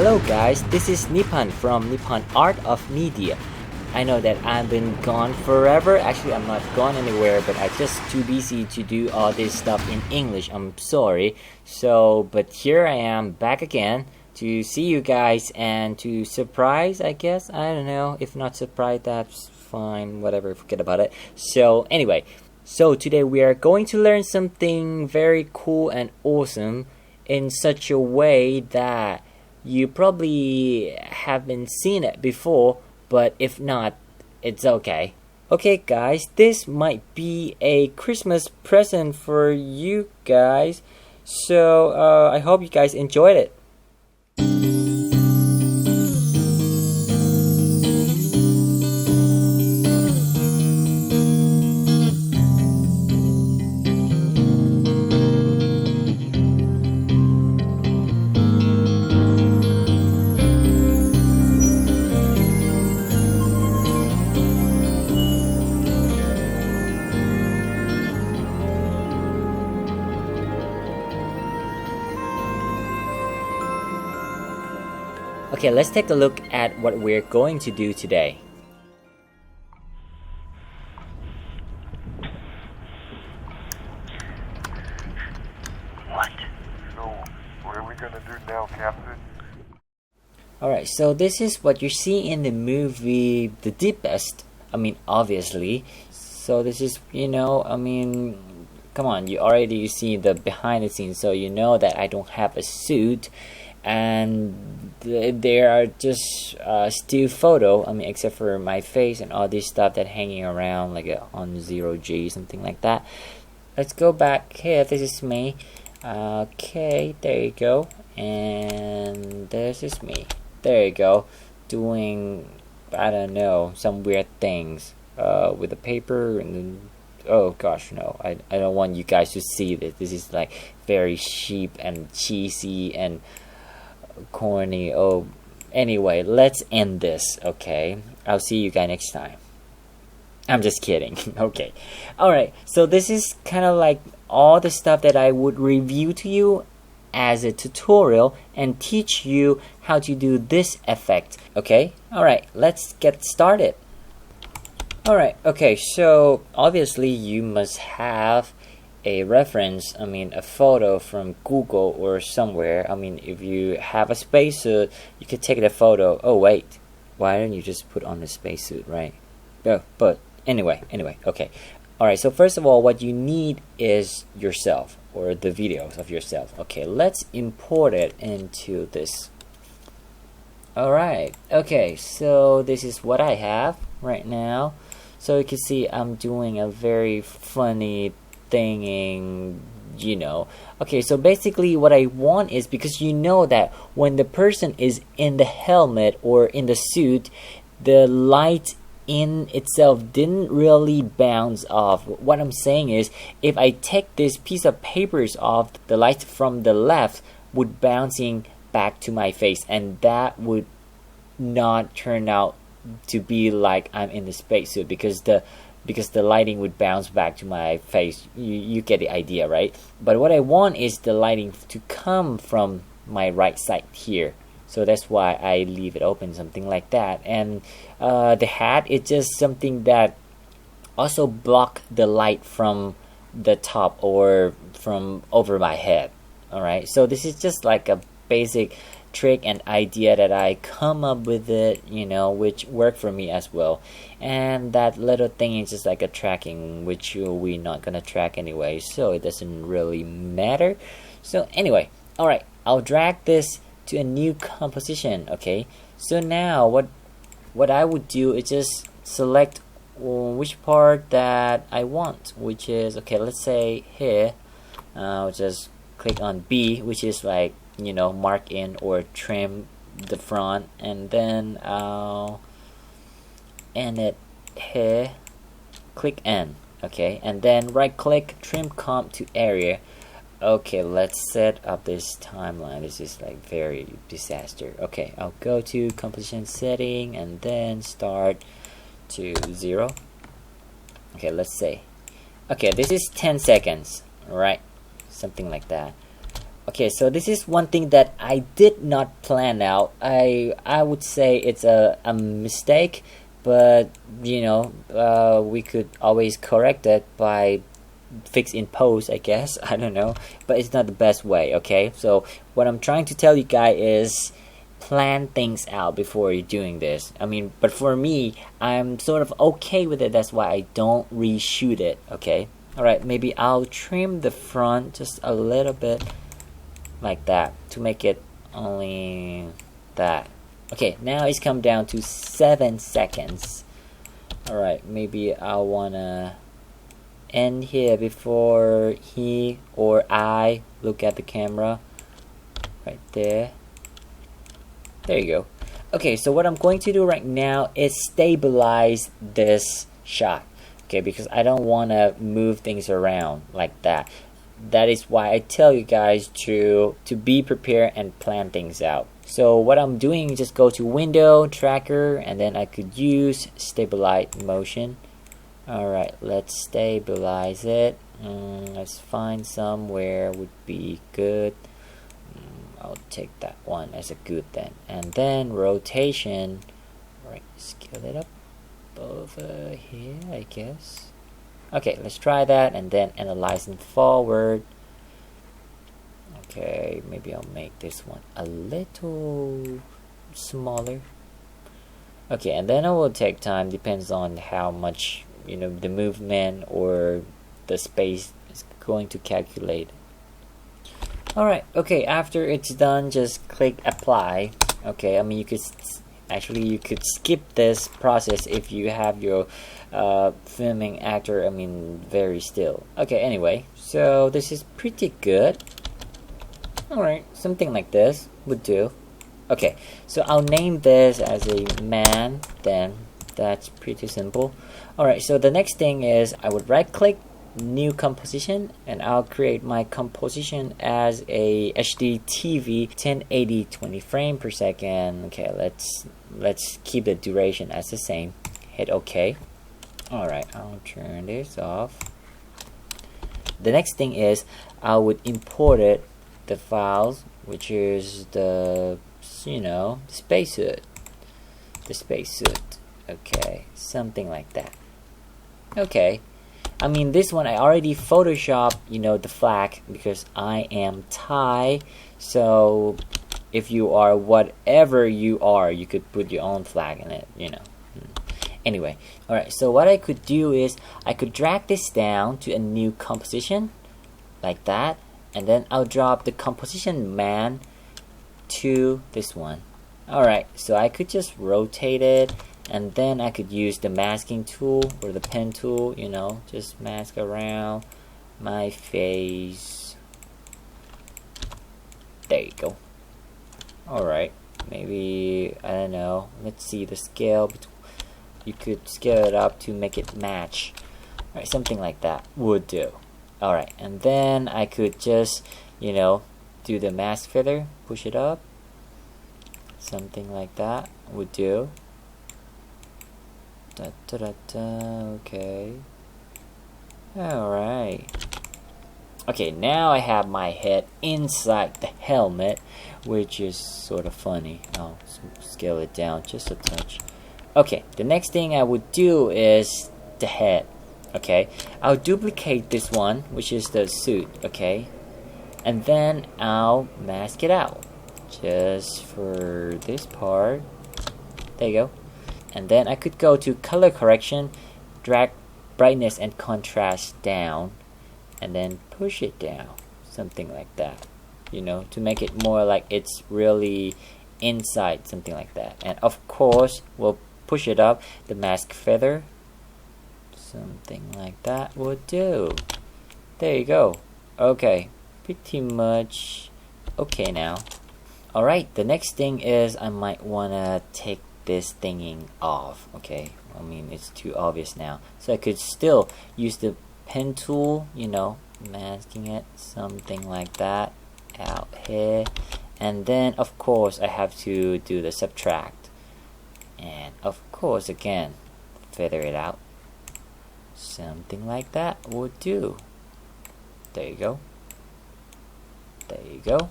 Hello guys, this is NIPAN from NIPAN Art of Media. I know that I've been gone forever. Actually, I'm not gone anywhere, but I'm just too busy to do all this stuff in English. I'm sorry. But here I am back again to see you guys and to surprise, I guess. I don't know. If not surprise, that's fine. Whatever, forget about it. Anyway, today we are going to learn something very cool and awesome in such a way that you probably haven't seen it before, but if not, it's okay. Okay guys, this might be a Christmas present for you guys, I hope you guys enjoyed it. Okay, let's take a look at what we're going to do today. What? So, what are we gonna do now, Captain? Alright, so this is what you see in the movie The Deepest. Obviously. So this is, come on, you see the behind the scenes, so you know that I don't have a suit. And there are just still photo, except for my face and all this stuff that hanging around like on 0G, something like that. Let's go back here. This is me. Okay, there you go. And this is me. There you go. Doing, I don't know, some weird things with the paper and then, oh gosh, no, I don't want you guys to see this. This is like very cheap and cheesy and corny. Oh, anyway, let's end this. Okay, I'll see you guys next time. I'm just kidding. Okay, alright, so this is kind of like all the stuff that I would review to you as a tutorial and teach you how to do this effect. Okay, alright, let's get started. Alright, okay, so obviously you must have a reference, a photo from Google or somewhere. If you have a spacesuit, you could take the photo. Oh wait, why don't you just put on the spacesuit, right? But anyway, okay. Alright, so first of all, what you need is yourself, or the videos of yourself. Okay, let's import it into this. Alright, okay, so this is what I have right now. So you can see I'm doing a very funny thinging, Okay, so basically what I want is, because you know that when the person is in the helmet or in the suit, the light in itself didn't really bounce off. What I'm saying is, if I take this piece of papers off, the light from the left would bouncing back to my face, and that would not turn out to be like I'm in the spacesuit, because the lighting would bounce back to my face. You get the idea, right? But what I want is the lighting to come from my right side here. So that's why I leave it open, something like that. And the hat is just something that also block the light from the top or from over my head. Alright, so this is just like a basic trick and idea that I come up with it, which worked for me as well. And that little thing is just like a tracking, which we're not gonna track anyway, so it doesn't really matter. So anyway, alright, I'll drag this to a new composition. Okay, so now what I would do is just select which part that I want, which is, okay, let's say here, I'll just click on B, which is like, mark in or trim the front, and then I'll end it here, click N. Okay, and then right click, trim comp to area. Okay, let's set up this timeline. This is like very disaster. Okay, I'll go to composition setting and then start to 0. Okay, let's say, okay, this is 10 seconds, right? Something like that. Okay, so this is one thing that I did not plan out. I would say it's a mistake, but you know, we could always correct it by fix in post, I guess. I don't know, but it's not the best way. Okay, so what I'm trying to tell you guys is plan things out before you're doing this. I mean, but for me, I'm sort of okay with it. That's why I don't reshoot it. Okay, all right, maybe I'll trim the front just a little bit like that to make it only that. Okay, now it's come down to 7 seconds. All right, maybe I wanna end here before he or I look at the camera. Right there. There you go. Okay, so what I'm going to do right now is stabilize this shot. Okay, because I don't want to move things around like that. That is why I tell you guys to be prepared and plan things out. So what I'm doing is just go to Window, Tracker, and then I could use Stabilize Motion. Alright, let's stabilize it. Let's find somewhere would be good. I'll take that one as a good then. And then rotation. Alright, scale it up over here, I guess. Okay, let's try that, and then analyzing forward. Okay, maybe I'll make this one a little smaller. Okay, and then I will take time, depends on how much, you know, the movement or the space is going to calculate. Alright, okay, after it's done, just click apply. Okay, I mean, you could skip this process if you have your filming actor, I mean, very still. Okay, anyway, so this is pretty good. Alright, something like this would do. Okay, so I'll name this as a man, then that's pretty simple. Alright, so the next thing is I would right click, new composition, and I'll create my composition as a HD TV 1080 20 frame per second. Okay, let's keep the duration as the same. Hit OK. Alright, I'll turn this off. The next thing is I would import it, the files, which is the, you know, spacesuit. The spacesuit. Okay, something like that. Okay. I mean, this one I already photoshopped, you know, the flag, because I am Thai. So if you are whatever you are, you could put your own flag in it, you know. Anyway, alright, so what I could do is I could drag this down to a new composition like that, and then I'll drop the composition man to this one. Alright, so I could just rotate it, and then I could use the masking tool or the pen tool, you know, just mask around my face. There you go. Alright, maybe, I don't know, let's see the scale. You could scale it up to make it match. Alright, something like that would do. Alright, and then I could just, you know, do the mask feather, push it up. Something like that would do. Okay. Alright. Okay, now I have my head inside the helmet, which is sort of funny. I'll scale it down just a touch. Okay, the next thing I would do is the head. Okay, I'll duplicate this one, which is the suit. Okay, and then I'll mask it out just for this part. There you go. And then I could go to color correction, drag brightness and contrast down, and then push it down, something like that, you know, to make it more like it's really inside, something like that. And of course we'll push it up, the mask feather, something like that would do. There you go. Okay, pretty much okay now. Alright, the next thing is I might wanna take this thingy off. Okay, I mean, it's too obvious now, so I could still use the pen tool, you know, masking it, something like that out here. And then of course I have to do the subtract, and of course again feather it out, something like that would do. There you go. There you go.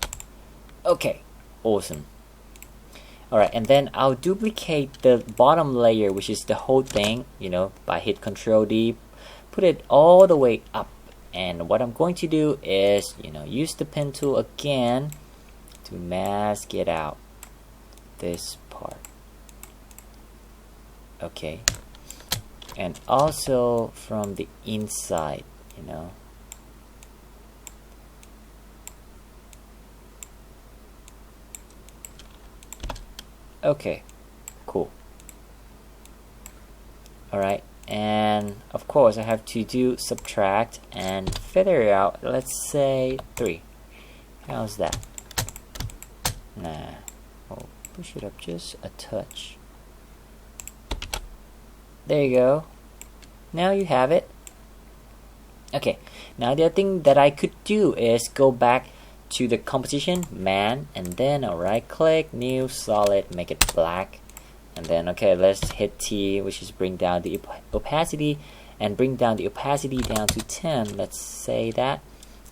Okay, awesome. Alright, and then I'll duplicate the bottom layer, which is the whole thing, you know, by hit Control D, put it all the way up. And what I'm going to do is, you know, use the pen tool again to mask it out, this part. Okay, and also from the inside, you know. Okay, cool. Alright, and of course I have to do subtract and feather out, let's say 3. How's that? Nah, I'll push it up just a touch. There you go. Now you have it. Okay, now the other thing that I could do is go back to the composition, man, and then I'll right click, new solid, make it black, and then okay, let's hit T, which is bring down the opacity, and bring down the opacity down to 10, let's say that,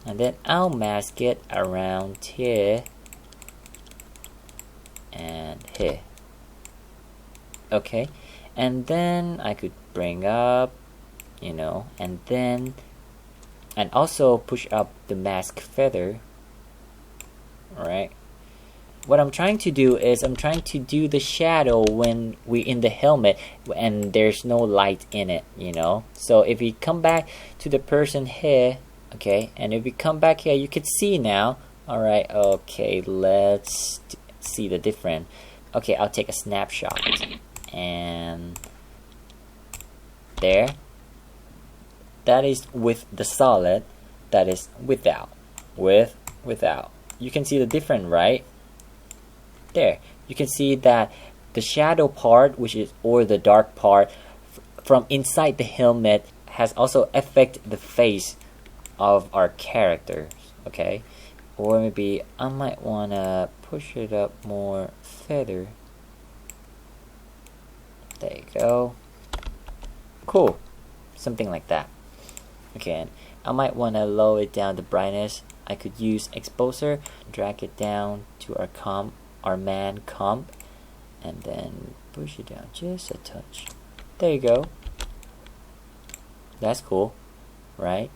and then I'll mask it around here and here. Okay, and then I could bring up, you know, and then and also push up the mask feather. Alright, what I'm trying to do is I'm trying to do the shadow when we in the helmet and there's no light in it, you know. So if we come back to the person here, okay, and if we come back here, you can see now. Alright, okay, let's see the difference. Okay, I'll take a snapshot, and there, that is with the solid, that is without, without. You can see the difference, right? There, you can see that the shadow part, which is, or the dark part from inside the helmet, has also affected the face of our characters. Okay, or maybe I might wanna push it up more further. There you go. Cool, something like that. Okay, and I might wanna lower it down the brightness. I could use exposure, drag it down to our man comp, and then push it down just a touch. There you go. That's cool, right?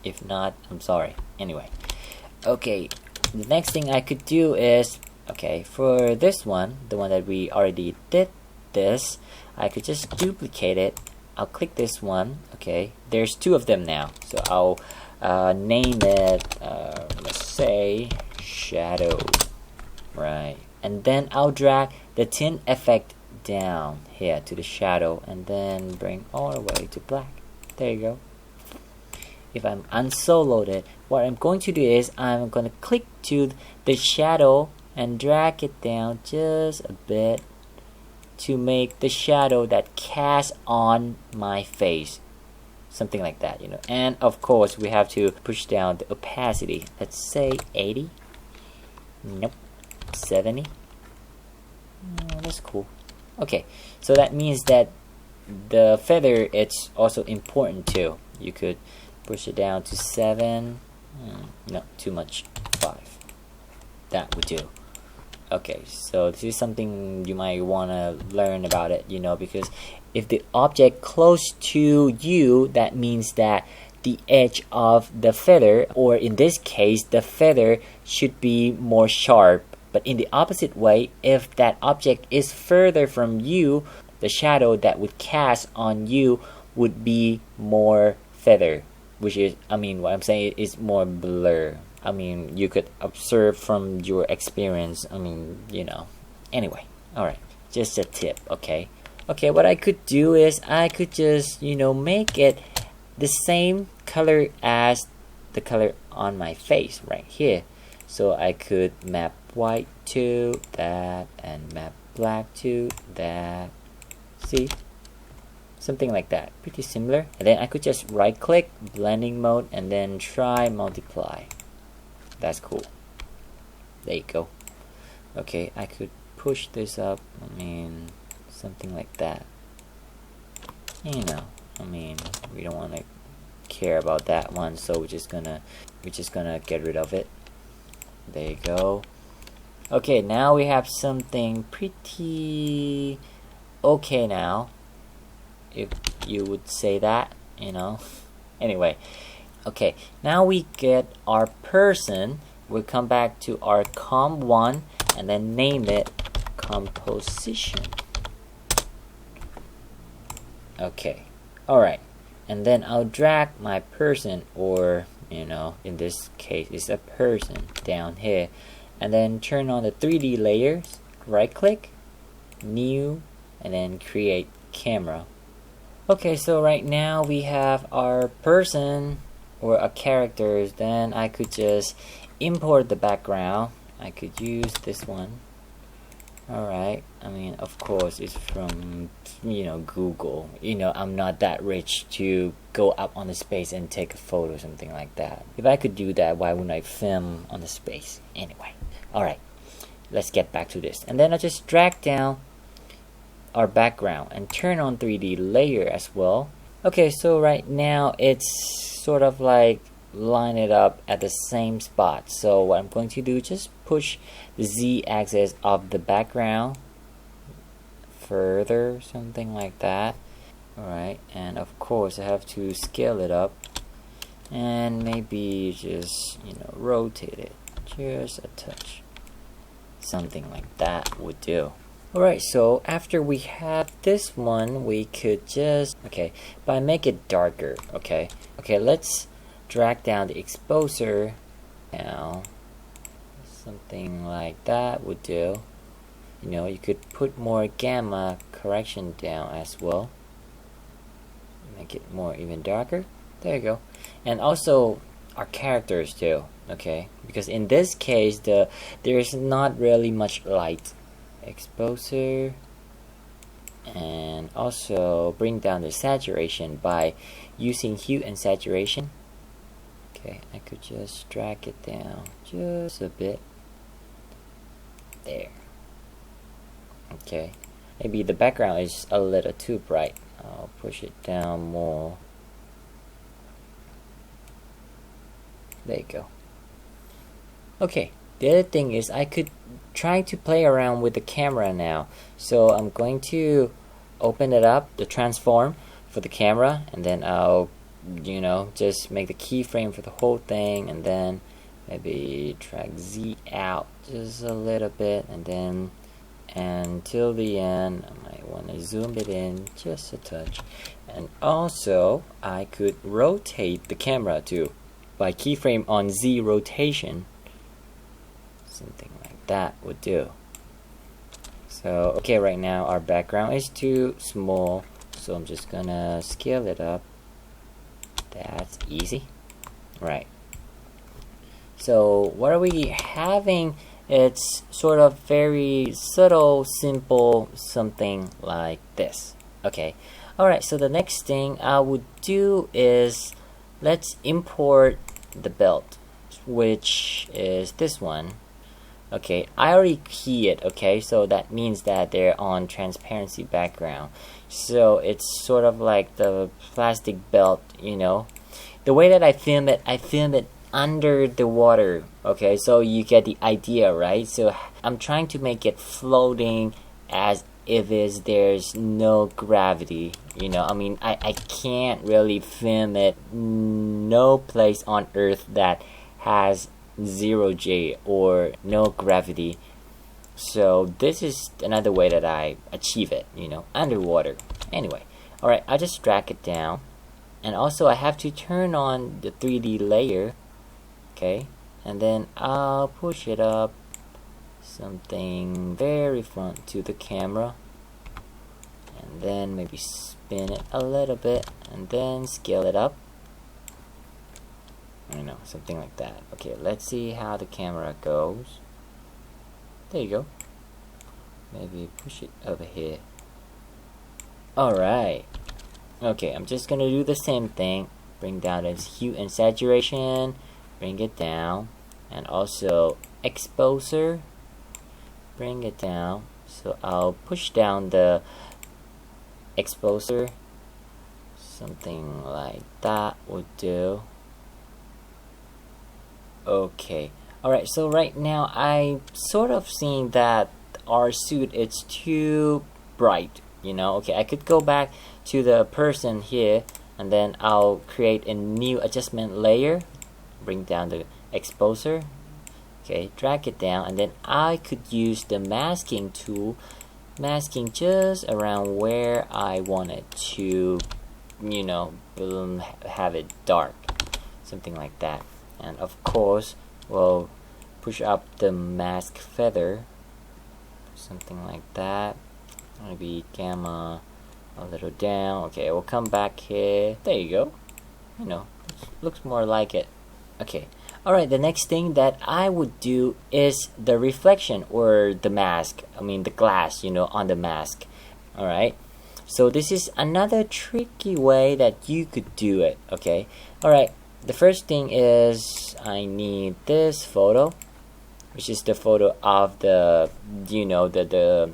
If not, I'm sorry. Anyway, okay, the next thing I could do is, okay, for this one, the one that we already did this, I could just duplicate it. I'll click this one. Okay, there's 2 of them now, so I'll name it, let's say shadow, right? And then I'll drag the tint effect down here to the shadow and then bring all the way to black. There you go. If I'm unsoloed it, what I'm going to do is I'm going to click to the shadow and drag it down just a bit to make the shadow that casts on my face. Something like that, you know. And of course we have to push down the opacity. Let's say 80. Nope, 70. Oh, that's cool. Okay, so that means that the feather, it's also important too. You could push it down to 7. No, too much. 5. That would do. Okay, so this is something you might want to learn about it, you know, because if the object close to you, that means that the edge of the feather, or in this case the feather, should be more sharp. But in the opposite way, if that object is further from you, the shadow that would cast on you would be more feather, which is, I mean, what I'm saying is more blur. I mean, you could observe from your experience. I mean, you know. Anyway, alright, just a tip, okay? Okay, what I could do is I could just, you know, make it the same color as the color on my face right here. So I could map white to that and map black to that. See? Something like that. Pretty similar. And then I could just right click, blending mode, and then try multiply. That's cool. There you go. Okay, I could push this up. I mean, something like that. You know, I mean, we don't want to care about that one, so we're just gonna get rid of it. There you go. Okay, now we have something pretty okay now, if you would say that, you know. Anyway, okay, now we get our person. We'll come back to our com1 and then name it composition. Okay, alright, and then I'll drag my person, or you know, in this case it's a person, down here, and then turn on the 3D layers, right click, new, and then create camera. Okay, so right now we have our person or a characters. Then I could just import the background. I could use this one. Alright, I mean, of course it's from, you know, Google. You know, I'm not that rich to go up on the space and take a photo or something like that. If I could do that, why wouldn't I film on the space? Anyway, alright, let's get back to this. And then I just drag down our background and turn on 3D layer as well. Okay, so right now it's sort of like line it up at the same spot. So what I'm going to do, just push the z-axis of the background further, something like that. Alright, and of course I have to scale it up and maybe just, you know, rotate it just a touch. Something like that would do. Alright, so after we have this one, we could just, okay, but make it darker, okay? Okay, let's drag down the exposure now. Something like that would do. You know, you could put more gamma correction down as well. Make it more even darker. There you go. And also our characters too, okay? Because in this case, there's not really much light. Exposure, and also bring down the saturation by using hue and saturation. Okay, I could just drag it down just a bit. There. Okay, maybe the background is a little too bright. I'll push it down more. There you go. Okay, the other thing is I could try to play around with the camera now. So I'm going to open it up, the transform for the camera, and then I'll, you know, just make the keyframe for the whole thing, and then maybe drag Z out just a little bit, and then until the end. I might want to zoom it in just a touch. And also I could rotate the camera too by keyframe on Z rotation. Something like that would do. So okay, right now our background is too small, so I'm just gonna scale it up. That's easy. Right. So what are we having? It's sort of very subtle, simple, something like this. Okay. Alright, so the next thing I would do is let's import the belt, which is this one. Okay, I already key it, okay, so that means that they're on transparency background. So it's sort of like the plastic belt, you know. The way that I film it under the water, okay, so you get the idea, right? So I'm trying to make it floating as if there's no gravity, you know. I mean, I can't really film it no place on earth that has 0J or no gravity. So this is another way that I achieve it, you know, underwater. Anyway, alright, I just drag it down, and also I have to turn on the 3D layer, okay, and then I'll push it up something very front to the camera, and then maybe spin it a little bit, and then scale it up. I don't know, something like that. Okay, let's see how the camera goes. There you go. Maybe push it over here. Alright. Okay, I'm just gonna do the same thing. Bring down its hue and saturation. Bring it down. And also exposure. Bring it down. So I'll push down the exposure. Something like that would do. Okay. Alright, so right now I sort of seeing that our suit is too bright, you know. Okay, I could go back to the person here, and then I'll create a new adjustment layer, bring down the exposure, okay, drag it down, and then I could use the masking tool, masking just around where I want it to, you know, have it dark, something like that. And of course we'll push up the mask feather, something like that, maybe gamma a little down. Okay, we'll come back here, there you go, you know, looks more like it. Okay, alright, the next thing that I would do is the reflection, or the mask, I mean the glass, you know, on the mask. Alright, so this is another tricky way that you could do it. Okay, alright, the first thing is I need this photo, which is the photo of the, you know, the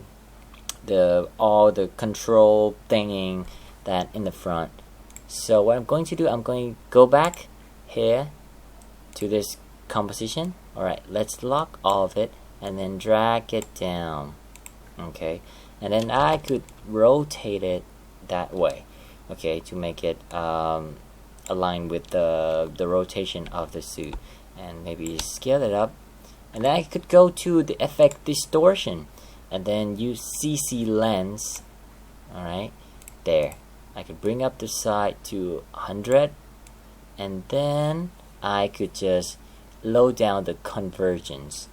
all the control thinging that in the front. So what I'm going to do, I'm going to go back here to this composition. Alright, let's lock all of it and then drag it down. Okay, and then I could rotate it that way, okay, to make it align with the rotation of the suit, and maybe scale it up. And then I could go to the effect distortion and then use CC lens. Alright, there, I could bring up the side to 100, and then I could just low down the convergence,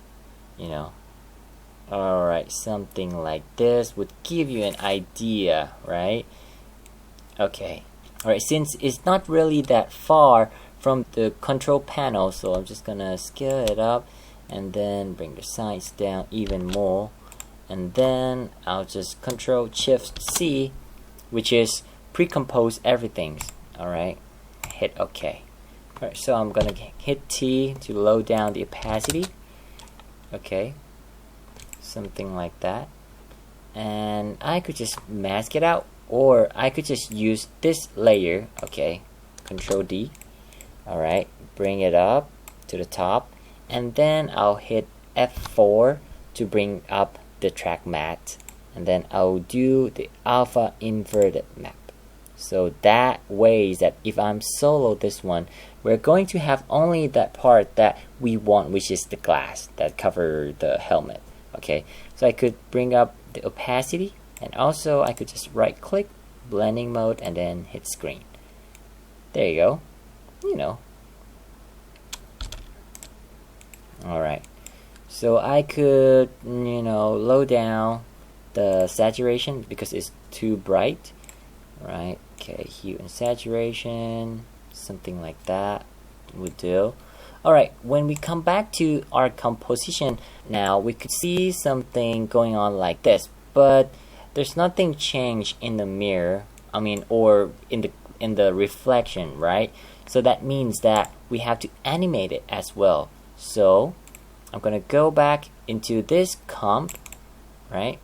you know. Alright, something like this would give you an idea, right? Okay, alright, since it's not really that far from the control panel, so I'm just gonna scale it up and then bring the sides down even more, and then I'll just Control Shift C, which is pre-compose everything. Alright, hit OK. Alright, so I'm gonna hit T to low down the opacity. Okay, something like that. And I could just mask it out, or I could just use this layer. Okay, Control D. Alright, bring it up to the top, and then I'll hit F4 to bring up the track matte, and then I'll do the alpha inverted map. So that way that if I'm solo this one, we're going to have only that part that we want, which is the glass that cover the helmet. Okay, so I could bring up the opacity, and also I could just right click, blending mode, and then hit screen. There you go, you know. Alright, so I could, you know, low down the saturation because it's too bright. Right, okay, hue and saturation, something like that would do. Alright, when we come back to our composition, now we could see something going on like this, but there's nothing changed in the mirror, I mean, or in the reflection, right? So that means that we have to animate it as well. So I'm gonna go back into this comp, right,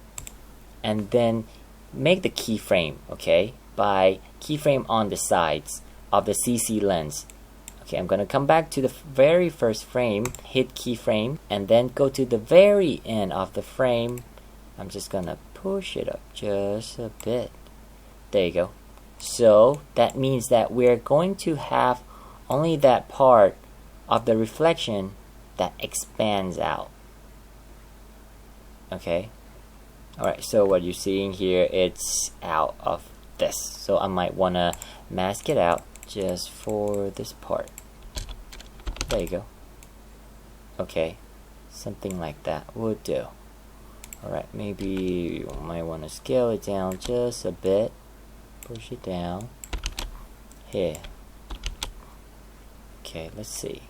and then make the keyframe, okay, by keyframe on the sides of the CC lens. Okay, I'm gonna come back to the very first frame, hit keyframe, and then go to the very end of the frame. I'm just gonna push it up just a bit. There you go. So that means that we're going to have only that part of the reflection that expands out. Okay, alright, so what you're seeing here, it's out of this, so I might want to mask it out just for this part. There you go. Okay, something like that would do. Alright, maybe you might want to scale it down just a bit, push it down here. Okay, let's see.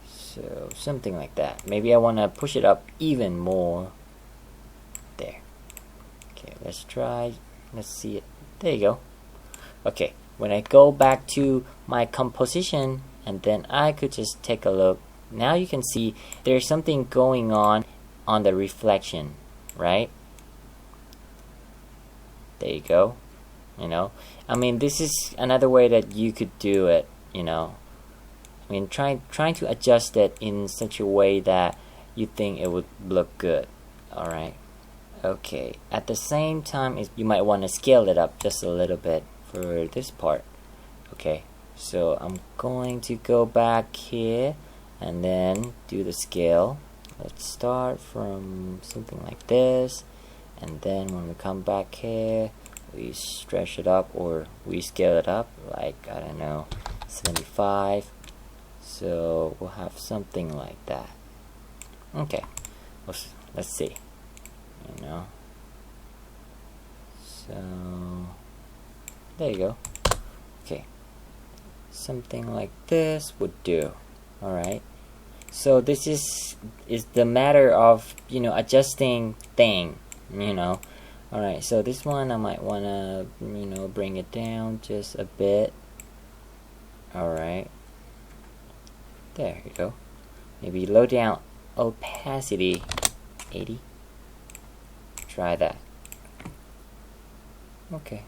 So something like that. Maybe I want to push it up even more. There. Okay, let's try. Let's see it. There you go. Okay, when I go back to my composition, and then I could just take a look. Now you can see there's something going on the reflection, right? There you go. You know, I mean, this is another way that you could do it, you know. I mean, trying to adjust it in such a way that you think it would look good. Alright. Okay. At the same time, you might want to scale it up just a little bit for this part. Okay. So I'm going to go back here and then do the scale. Let's start from something like this, and then when we come back here, we stretch it up, or we scale it up, like, I don't know, 75. So we'll have something like that. Okay, let's see. You know, so there you go. Okay, something like this would do. All right. So this is the matter of, you know, adjusting thing, you know. Alright, so this one I might want to, you know, bring it down just a bit. Alright. There you go. Maybe low down opacity 80. Try that. Okay.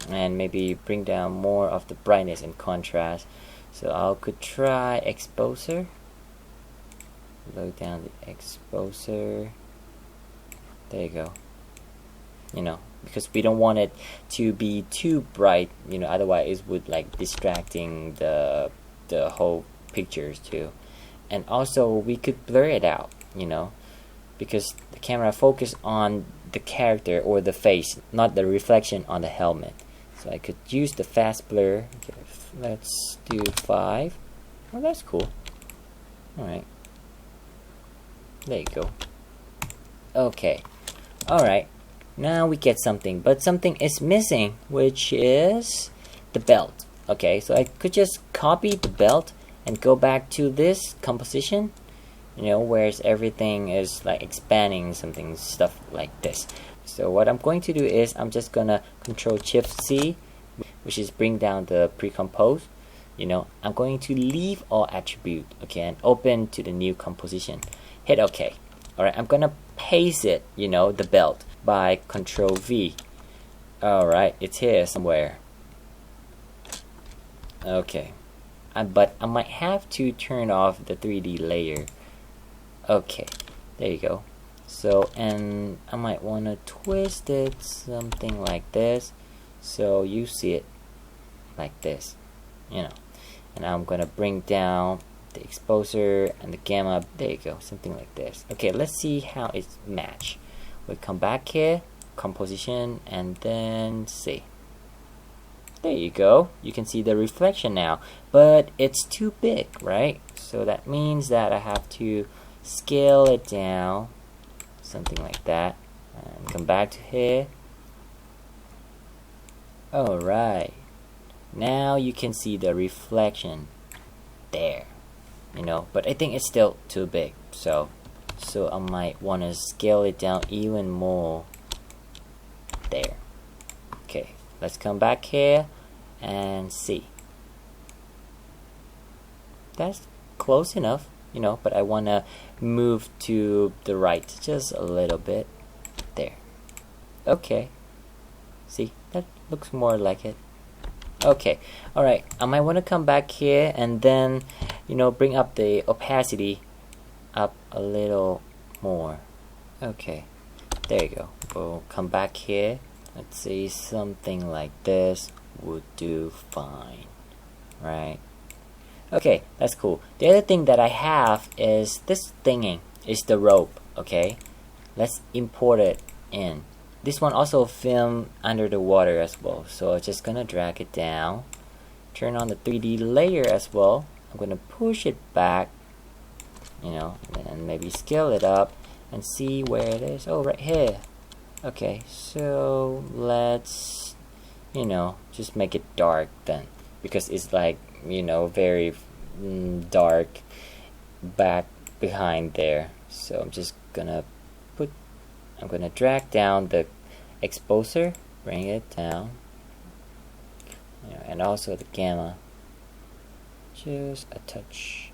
And maybe bring down more of the brightness and contrast. So I could try exposure. Low down the exposure. There you go. You know, because we don't want it to be too bright, you know, otherwise it would like distracting the whole pictures too. And also we could blur it out, you know, because the camera focus on the character or the face, not the reflection on the helmet. So I could use the fast blur. Okay, let's do 5. Oh, that's cool. Alright. There you go. Okay. Alright. Now we get something. But something is missing, which is the belt. Okay, so I could just copy the belt and go back to this composition. You know, whereas everything is like expanding something, stuff like this. So what I'm going to do is I'm just gonna Control-Shift-C, which is bring down the pre-compose. You know, I'm going to leave all attribute, okay, and open to the new composition. Hit OK. Alright, I'm gonna paste it, you know, the belt by Control-V. Alright, it's here somewhere. Okay. But I might have to turn off the 3D layer. Okay, there you go. So, and I might want to twist it something like this, so you see it like this, you know. And I'm gonna bring down the exposure and the gamma. There you go, something like this. Okay, let's see how it's match. We'll come back here, composition, and then see. There you go. You can see the reflection now, but it's too big, right? So that means that I have to scale it down, something like that, and come back to here. Alright, now you can see the reflection there, you know, but I think it's still too big, so I might want to scale it down even more. There. Okay, let's come back here and see. That's close enough, you know, but I want to move to the right just a little bit. There. Okay. See, that looks more like it. Okay. Alright, I might want to come back here and then, you know, bring up the opacity up a little more. Okay. There you go. We'll come back here. Let's see, something like this would do fine. Right? Okay, that's cool. The other thing that I have is this thingy, is the rope, okay? Let's import it in. This one also filmed under the water as well, so I'm just gonna drag it down, turn on the 3D layer as well. I'm gonna push it back, you know, and then maybe scale it up and see where it is. Oh, right here. Okay, so let's, you know, just make it dark then, because it's like, you know, very dark back behind there. So I'm just gonna I'm gonna drag down the exposure, bring it down, you know, and also the gamma, just a touch.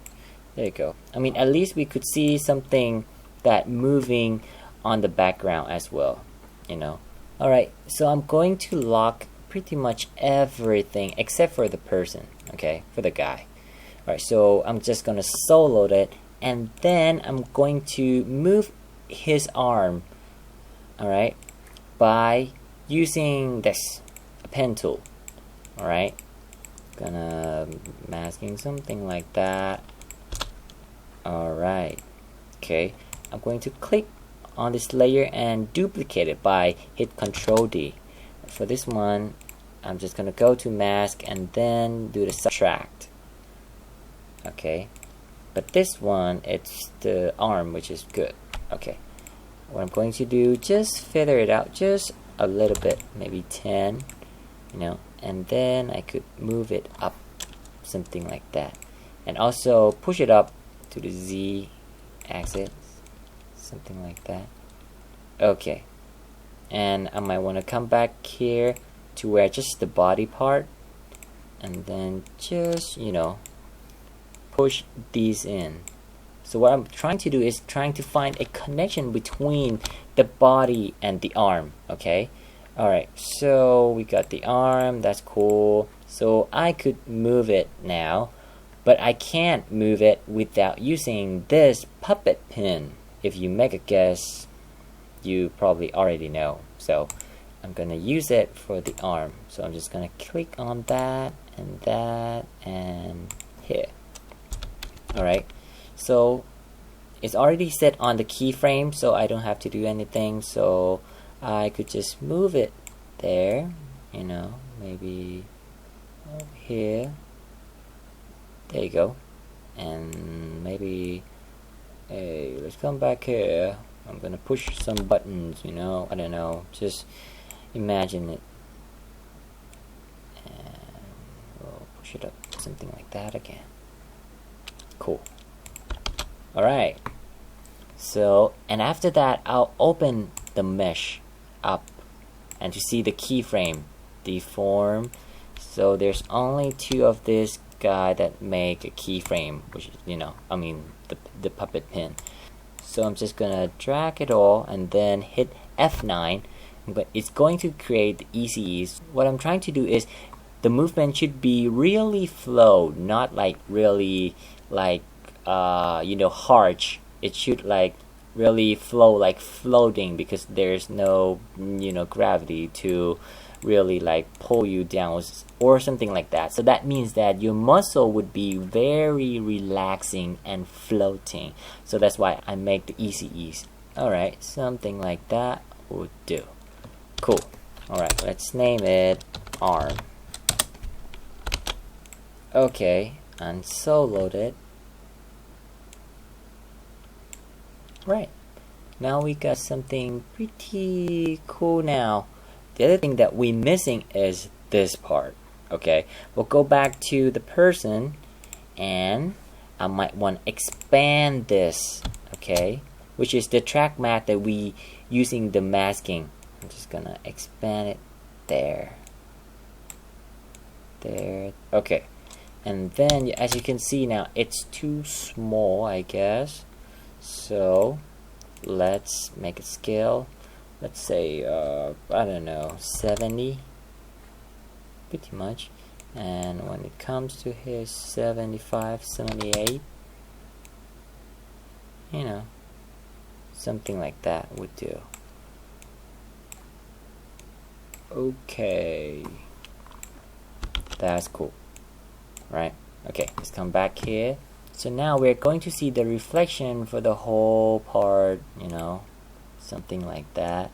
There you go. I mean, at least we could see something that moving on the background as well, you know. Alright, so I'm going to lock pretty much everything except for the person, okay, for the guy. Alright, so I'm just gonna solo it, and then I'm going to move his arm, alright, by using this, a pen tool. Alright, gonna masking something like that. Alright, okay, I'm going to click on this layer and duplicate it by hit Control D. For this one, I'm just gonna go to mask and then do the subtract. Okay, but this one, it's the arm, which is good. Okay, what I'm going to do, just feather it out just a little bit, maybe 10, you know, and then I could move it up, something like that, and also push it up to the Z axis, something like that. Okay, and I might want to come back here to where just the body part, and then just, you know, push these in. So what I'm trying to do is trying to find a connection between the body and the arm. Okay, alright, so we got the arm, that's cool. So I could move it now, but I can't move it without using this puppet pin. If you make a guess, you probably already know. So I'm gonna use it for the arm. So I'm just gonna click on that and here. Alright, so it's already set on the keyframe, so I don't have to do anything. So I could just move it there, you know, maybe over here. There you go. And maybe, hey, let's come back here. I'm gonna push some buttons, you know, I don't know, just imagine it. And we'll push it up, something like that again. Cool. Alright, so, and after that I'll open the mesh up and to see the keyframe deform. So there's only two of this guy that make a keyframe, which is, you know, I mean the puppet pin. So I'm just gonna drag it all and then hit F9. It's going to create the ECEs. What I'm trying to do is the movement should be really flow, not like really like you know, harsh. It should like really flow, like floating, because there's no, you know, gravity to really like pull you down or something like that. So that means that your muscle would be very relaxing and floating. So that's why I make the ECEs. Alright, something like that would do. Cool. Alright, let's name it arm. Okay, and soloed it. Right, now we got something pretty cool now. The other thing that we're missing is this part. Okay, we'll go back to the person and I might want to expand this, okay, which is the track matte that we using the masking. I'm just gonna expand it there, okay, and then as you can see now it's too small, I guess. So let's make it scale. Let's say I don't know, 70, pretty much. And when it comes to his 75, 78, you know, something like that would do. Okay, that's cool, right? Okay, let's come back here. So now we're going to see the reflection for the whole part, you know, something like that.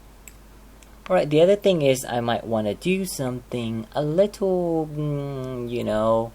Alright, the other thing is I might want to do something a little, you know,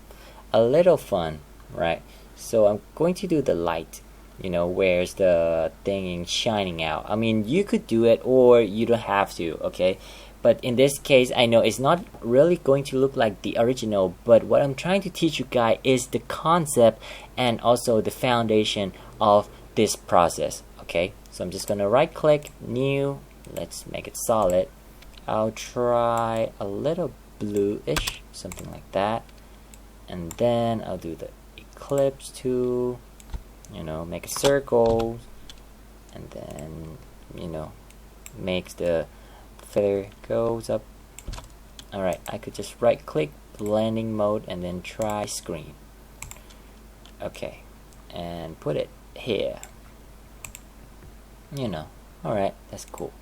a little fun, right? So I'm going to do the light, you know, where's the thing shining out. I mean, you could do it or you don't have to, okay? But in this case, I know it's not really going to look like the original, but what I'm trying to teach you guys is the concept and also the foundation of this process, okay? So I'm just gonna right click, new, let's make it solid. I'll try a little bluish, something like that. And then I'll do the eclipse tool, you know, make a circle, and then, you know, makes the feather goes up. Alright, I could just right click blending mode and then try screen. Okay, and put it here. You know, alright, that's cool.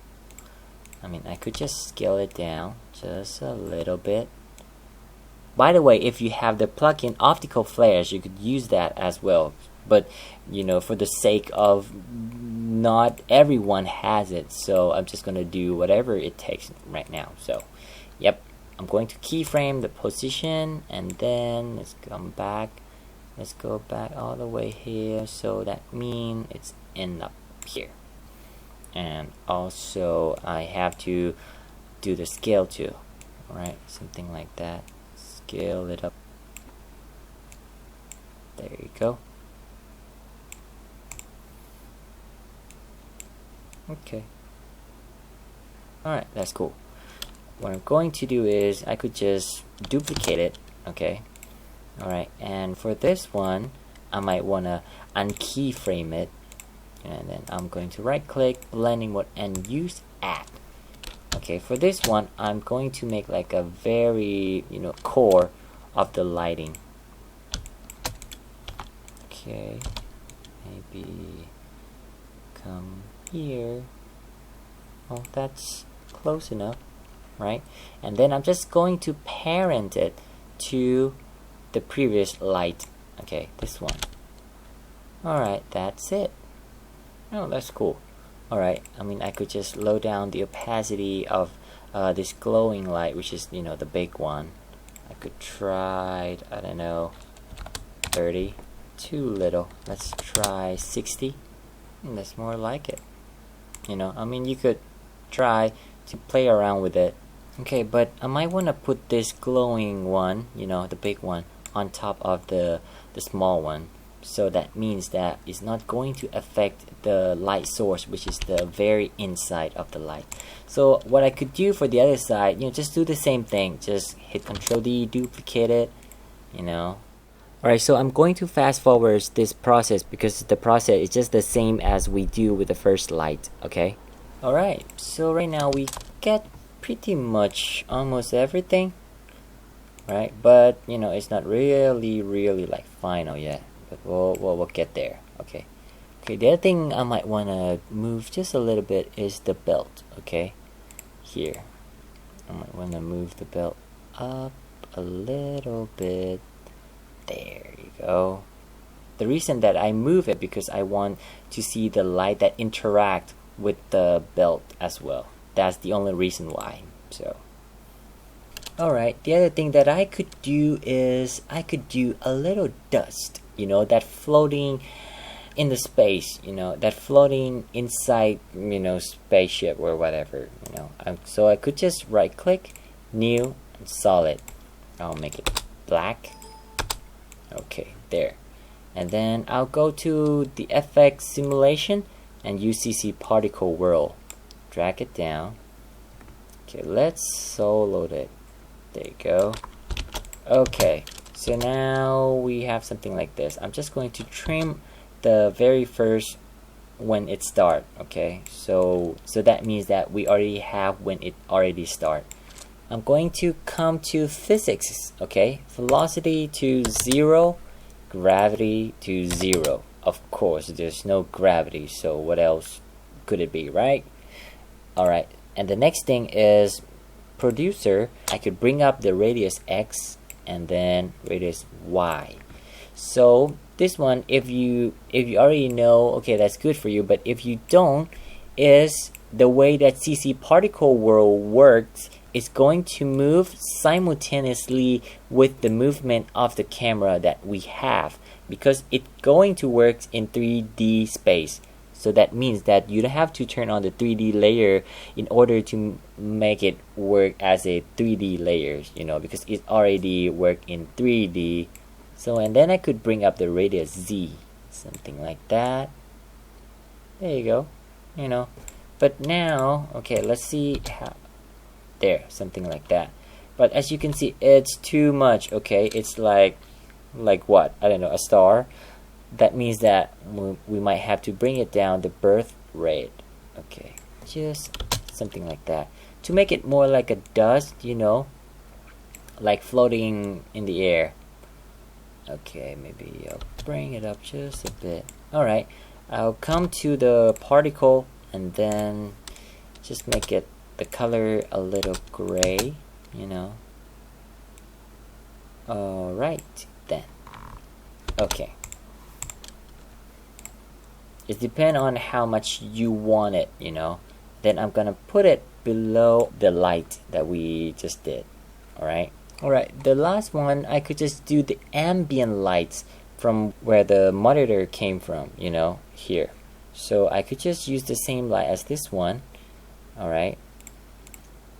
I mean, I could just scale it down just a little bit. By the way, if you have the plug-in optical flares, you could use that as well. But, you know, for the sake of not everyone has it, so I'm just gonna do whatever it takes right now. So, yep, I'm going to keyframe the position, and then let's come back. Let's go back all the way here. So that means it's end up here. And also I have to do the scale too, right? Something like that. Scale it up. There you go. Okay. Alright, that's cool. What I'm going to do is I could just duplicate it. Okay. Alright, and for this one I might want to unkeyframe it, and then I'm going to right click, blending mode, and use add. Okay, for this one I'm going to make like a very, you know, core of the lighting. Okay, maybe come here. Oh, that's close enough, right? And then I'm just going to parent it to the previous light. Okay, this one. Alright, that's it. Oh, that's cool. Alright, I mean, I could just lower down the opacity of this glowing light, which is, you know, the big one. I could try, I don't know, 30. Too little. Let's try 60. That's more like it. You know, I mean, you could try to play around with it. Okay, but I might want to put this glowing one, you know, the big one, on top of the small one. So that means that it's not going to affect the light source, which is the very inside of the light. So what I could do for the other side, you know, just do the same thing. Just hit Ctrl D, duplicate it, you know. Alright, so I'm going to fast forward this process because the process is just the same as we do with the first light, okay? Alright, so right now we get pretty much almost everything, right? But, you know, it's not really like final yet, but we'll get there, okay? Okay, the other thing I might want to move just a little bit is the belt, okay? Here, I might want to move the belt up a little bit. There you go. The reason that I move it because I want to see the light that interact with the belt as well. That's the only reason why. So, alright, the other thing that I could do is I could do a little dust, you know, that floating in the space, you know, that floating inside, you know, spaceship or whatever, you know. So I could just right click, new, and solid. I'll make it black. Okay, there. And then I'll go to the FX simulation and UCC particle whirl. Drag it down. Okay, let's solo it. There you go. Okay, so now we have something like this. I'm just going to trim the very first when it start. Okay, so that means that we already have when it already start. I'm going to come to physics, okay? Velocity to 0, gravity to 0. Of course, there's no gravity, so what else could it be, right? Alright, and the next thing is producer. I could bring up the radius X and then radius Y. So this one, if you already know, okay, that's good for you, but if you don't, is the way that CC particle whirl works. Is going to move simultaneously with the movement of the camera that we have, because it's going to work in 3D space. So that means that you don't have to turn on the 3D layer in order to make it work as a 3D layer, you know, because it already works in 3D. So, and then I could bring up the radius Z, something like that. There you go, you know. But now, okay, let's see how. There, something like that. But as you can see, it's too much. Okay, it's like what? I don't know, a star. That means that we might have to bring it down the birth rate. Okay, just something like that to make it more like a dust, you know, like floating in the air. Okay, maybe I'll bring it up just a bit. Alright, I'll come to the particle and then just make it the color a little gray, you know. Alright then. Okay. It depends on how much you want it, you know. Then I'm gonna put it below the light that we just did. Alright. Alright, the last one, I could just do the ambient lights from where the monitor came from, you know, here. So I could just use the same light as this one. Alright.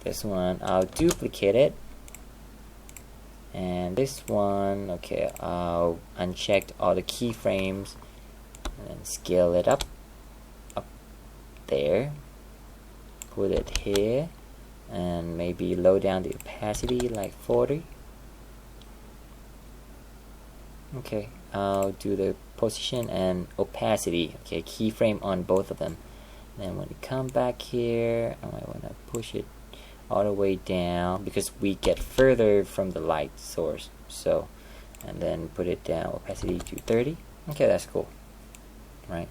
This one, I'll duplicate it. And this one, okay, I'll uncheck all the keyframes and scale it up there. Put it here. And maybe lower down the opacity like 40. Okay, I'll do the position and opacity. Okay, keyframe on both of them. Then when you come back here, I might want to push it all the way down because we get further from the light source. So, and then put it down, opacity to 30. Okay, that's cool. Right?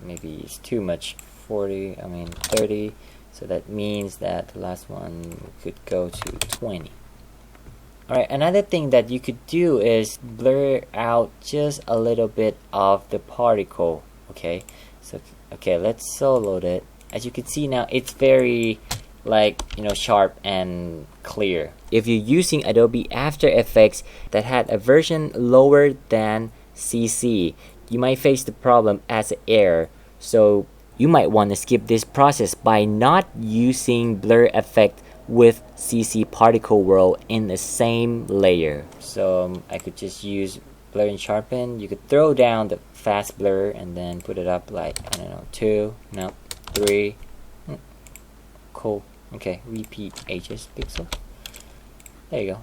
Maybe it's too much. 30. So that means that the last one could go to 20. Alright, another thing that you could do is blur out just a little bit of the particle. Okay, so okay, let's solo it. As you can see now, it's very like, you know, sharp and clear. If you're using Adobe After Effects that had a version lower than CC, you might face the problem as an error. So you might want to skip this process by not using blur effect with CC particle world in the same layer. So I could just use blur and sharpen. You could throw down the fast blur and then put it up like, I don't know, 2, no, 3. Cool. Okay, repeat HS pixel. There you go.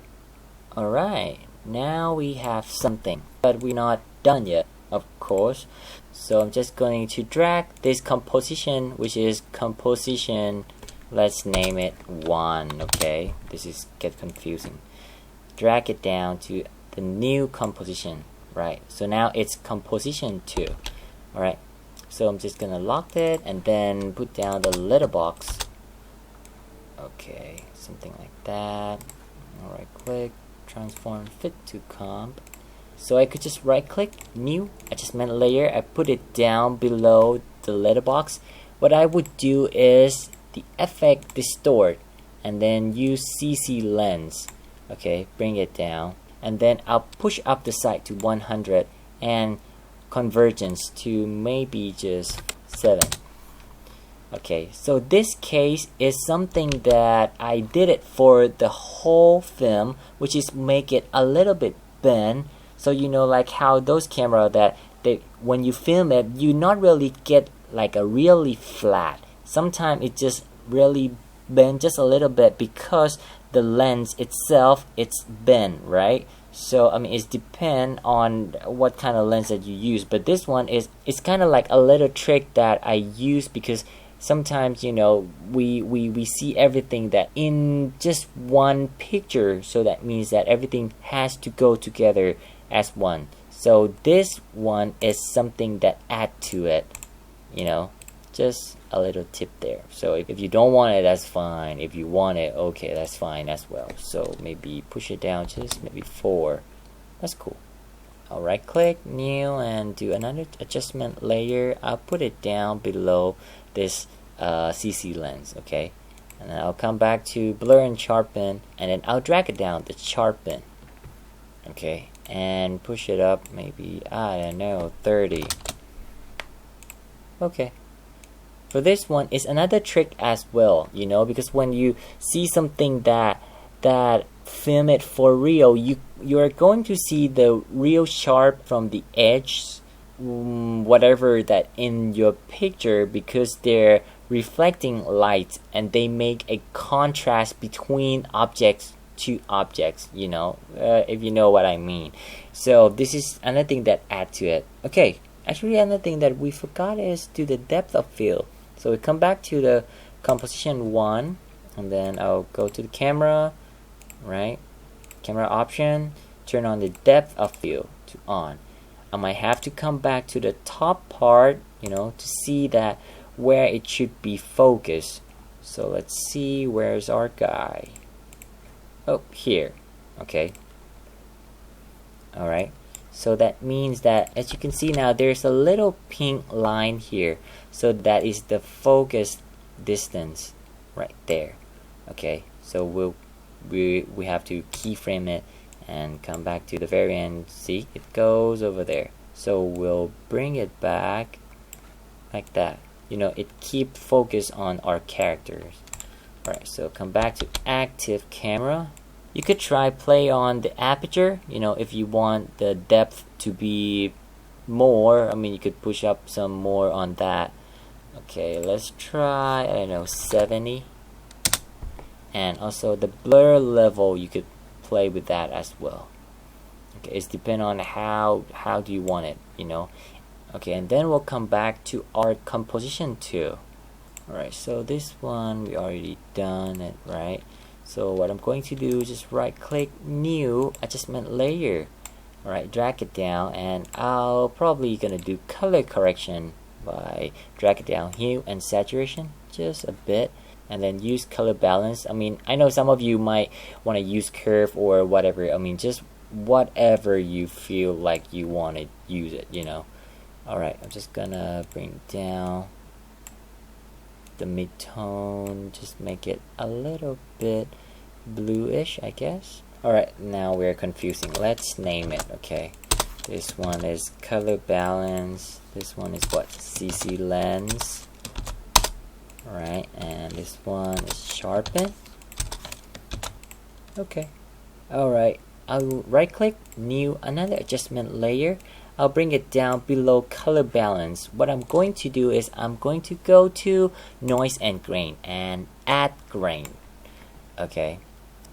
Alright, now we have something, but we're not done yet, of course. So I'm just going to drag this composition, which is composition, let's name it 1. Okay, this is get confusing. Drag it down to the new composition, right? So now it's composition 2. Alright, so I'm just gonna lock it and then put down the letterbox. Okay, something like that. Right click, transform fit to comp. So I could just right click, new, adjustment layer. I put it down below the letterbox. What I would do is the effect distort and then use CC lens. Okay, bring it down. And then I'll push up the side to 100 and convergence to maybe just 7. Okay, so this case is something that I did it for the whole film, which is make it a little bit bend. So you know, like how those camera that when you film it, you not really get like a really flat. Sometimes it just really bend just a little bit because the lens itself it's bent, right? So I mean, it depends on what kind of lens that you use. But this one is it's kind of like a little trick that I use because sometimes, you know, we see everything that in just one picture, so that means that everything has to go together as one. So this one is something that add to it, you know, just a little tip there. So if you don't want it, that's fine. If you want it, okay, that's fine as well. So maybe push it down just maybe 4. That's cool. I'll right click, new, and do another adjustment layer. I'll put it down below this CC lens, okay? And then I'll come back to blur and sharpen, and then I'll drag it down to sharpen, okay? And push it up maybe, I don't know, 30. Okay. For this one, it's another trick as well, you know, because when you see something that film it for real, you are going to see the real sharp from the edge, whatever that in your picture, because they're reflecting light and they make a contrast between objects to objects, you know, if you know what I mean. So this is another thing that add to it. Okay, actually another thing that we forgot is to the depth of field. So we come back to the composition 1, and then I'll go to the camera, right? Camera option, turn on the depth of field to on. I might have to come back to the top part, you know, to see that where it should be focused. So let's see, where's our guy? Oh, here. Okay. Alright. So that means that, as you can see now, there's a little pink line here. So that is the focus distance right there. Okay. So we have to keyframe it and come back to the very end. See, it goes over there. So we'll bring it back like that. You know, it keep focus on our characters. Alright, so come back to active camera. You could try play on the aperture, you know, if you want the depth to be more. I mean, you could push up some more on that. Okay, let's try, I don't know, 70. And also the blur level, you could play with that as well. Okay, it's depend on how do you want it, you know. Okay, and then we'll come back to our composition too. Alright, so this one we already done it, right? So what I'm going to do is just right click new adjustment layer. Alright, drag it down, and I'll probably gonna do color correction by drag it down, hue and saturation just a bit, and then use color balance. I mean, I know some of you might want to use curve or whatever. I mean, just whatever you feel like you want to use it, you know. Alright, I'm just gonna bring down the mid-tone, just make it a little bit bluish, I guess. Alright, now we're confusing. Let's name it, okay. This one is color balance. This one is what? CC lens. Alright, and this one is sharpen. Okay. Alright, I'll right click, new, another adjustment layer. I'll bring it down below color balance. What I'm going to do is I'm going to go to noise and grain and add grain. Okay,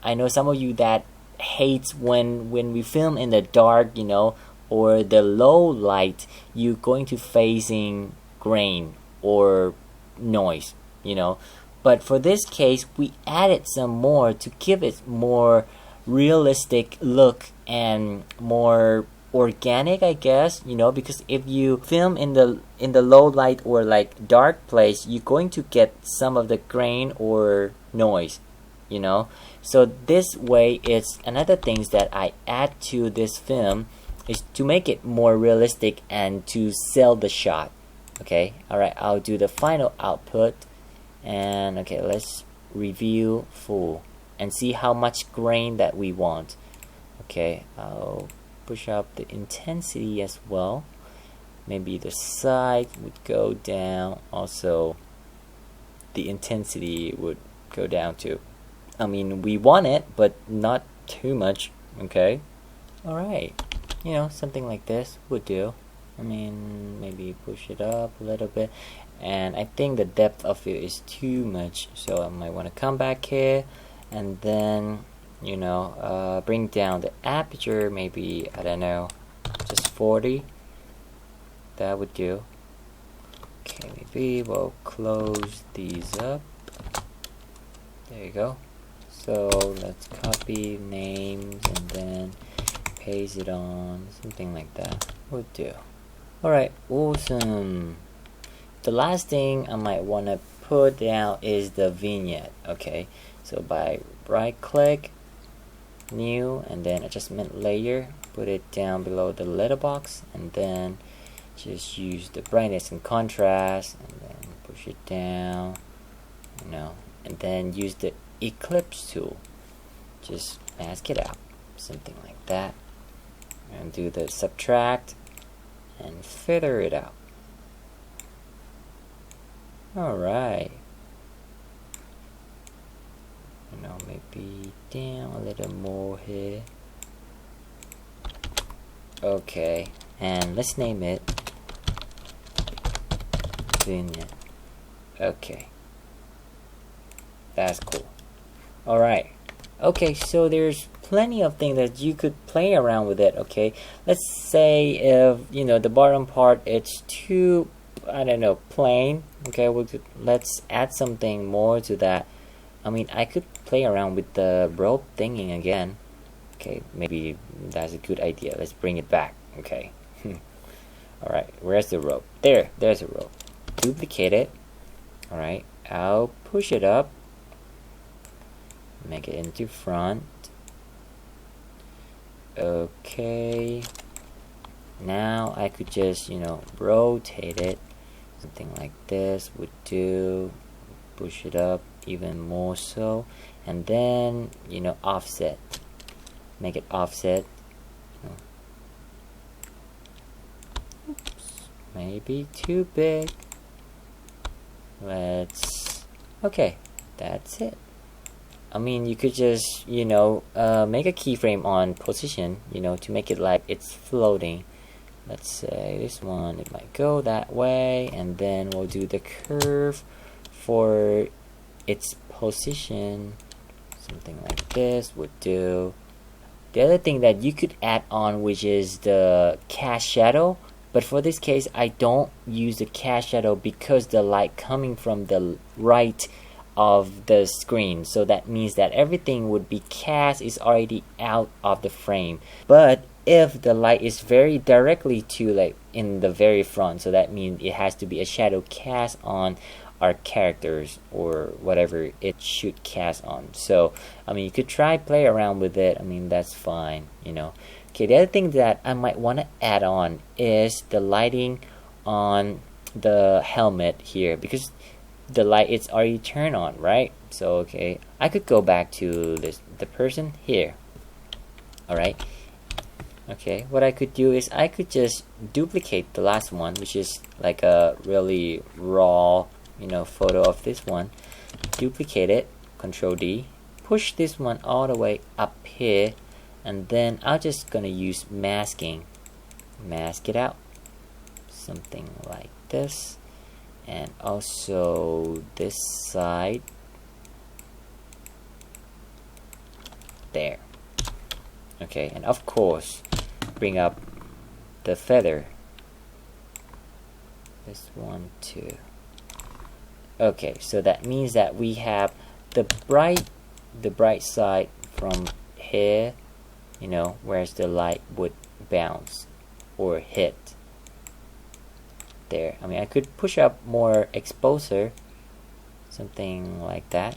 I know some of you that hates when we film in the dark, you know, or the low light, you're going to facing grain or noise, you know. But for this case, we added some more to give it more realistic look and more organic, I guess, you know, because if you film in the low light or like dark place, you're going to get some of the grain or noise, you know. So this way, it's another things that I add to this film is to make it more realistic and to sell the shot. Okay, alright, I'll do the final output, and okay, let's review full and see how much grain that we want. Okay, I'll push up the intensity as well. Maybe the side would go down. Also, the intensity would go down too. I mean, we want it, but not too much. Okay. Alright. You know, something like this would do. I mean, maybe push it up a little bit. And I think the depth of it is too much. So I might want to come back here. And then, you know, bring down the aperture, maybe, I don't know, just 40. That would do. Okay, maybe we'll close these up. There you go. So let's copy names and then paste it on, something like that would do. Alright, awesome. The last thing I might want to put down is the vignette. Okay, so by right click, new, and then adjustment layer, put it down below the letterbox, and then just use the brightness and contrast, and then push it down, you know, and then use the eclipse tool, just mask it out, something like that, and do the subtract and feather it out. Alright, you know, maybe down a little more here. Okay, and let's name it vignette. Okay, that's cool. Alright, okay, so there's plenty of things that you could play around with it. Okay, let's say if, you know, the bottom part it's too, I don't know, plain. Okay, let's add something more to that. I mean, I could play around with the rope thingy again. Okay, maybe that's a good idea. Let's bring it back. Okay. Alright, where's the rope? There's a rope. Duplicate it. Alright, I'll push it up. Make it into front. Okay. Now I could just, rotate it. Something like this would do. Push it up even more so. And then, offset. Make it offset. Oops, maybe too big. Okay, that's it. I mean, you could just, make a keyframe on position, to make it like it's floating. Let's say this one, it might go that way, and then we'll do the curve for its position. Something like this would do. The other thing that you could add on, which is the cast shadow, but for this case I don't use the cast shadow because the light coming from the right of the screen, so that means that everything would be cast is already out of the frame. But if the light is very directly to like in the very front, so that means it has to be a shadow cast on our characters or whatever it should cast on. So I mean, you could play around with it. I mean, that's fine, Okay, the other thing that I might want to add on is the lighting on the helmet here, because the light is already turned on, right? So okay, I could go back to the person here. Alright. Okay, what I could do is I could just duplicate the last one, which is like a really raw photo of this one. Duplicate it, Control D, push this one all the way up here, and then I'm just gonna use masking. Mask it out. Something like this. And also this side. There. Okay, and of course, bring up the feather. This one too. Okay, so that means that we have the bright side from here, whereas the light would bounce or hit. There. I mean, I could push up more exposure, something like that.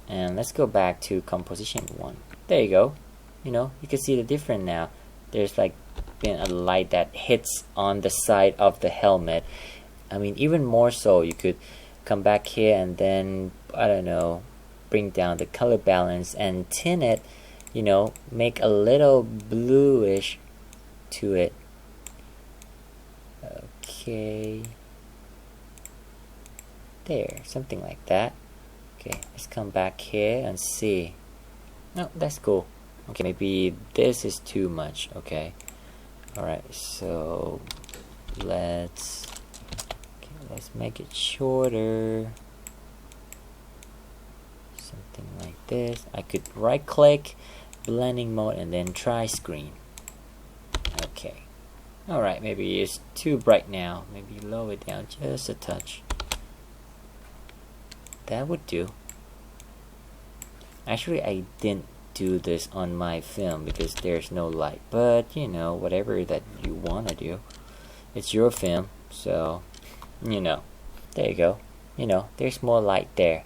And let's go back to composition 1. There you go. You can see the difference now. There's like been a light that hits on the side of the helmet. I mean, even more so, you could come back here and then, I don't know, bring down the color balance and tint it, make a little bluish to it. Okay. There, something like that. Okay, let's come back here and see. No, that's cool. Okay, maybe this is too much. Okay. Alright, so let's make it shorter. Something like this. I could right click, blending mode, and then try screen. Okay. Alright, maybe it's too bright now. Maybe lower it down just a touch. That would do. Actually, I didn't do this on my film because there's no light. But, whatever that you want to do. It's your film, so, there you go. There's more light there.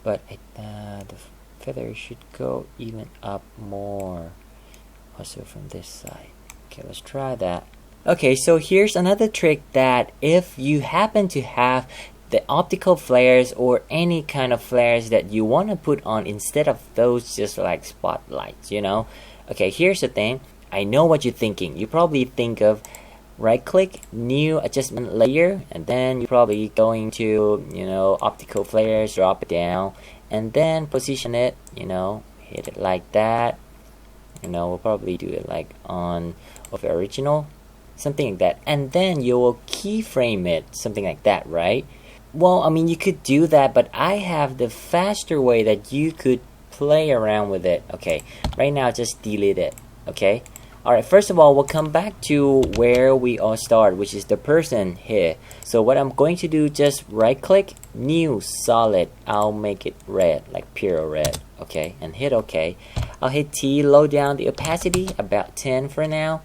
But the feather should go even up more. Also from this side. Okay, let's try that. Okay, so here's another trick that if you happen to have the optical flares or any kind of flares that you want to put on instead of those just like spotlights, Okay, here's the thing. I know what you're thinking. You probably think of right click, new adjustment layer, and then you're probably going to, optical flares, drop it down, and then position it, hit it like that. We'll probably do it like on of the original, something like that, and then you will keyframe it, something like that, right? Well, I mean, you could do that, but I have the faster way that you could play around with it. Okay, right now just delete it. Okay, alright, first of all, we'll come back to where we all start, which is the person here. So what I'm going to do, just right click, new solid. I'll make it red, like pure red. Okay, and hit OK. I'll hit T, lower down the opacity, about 10 for now.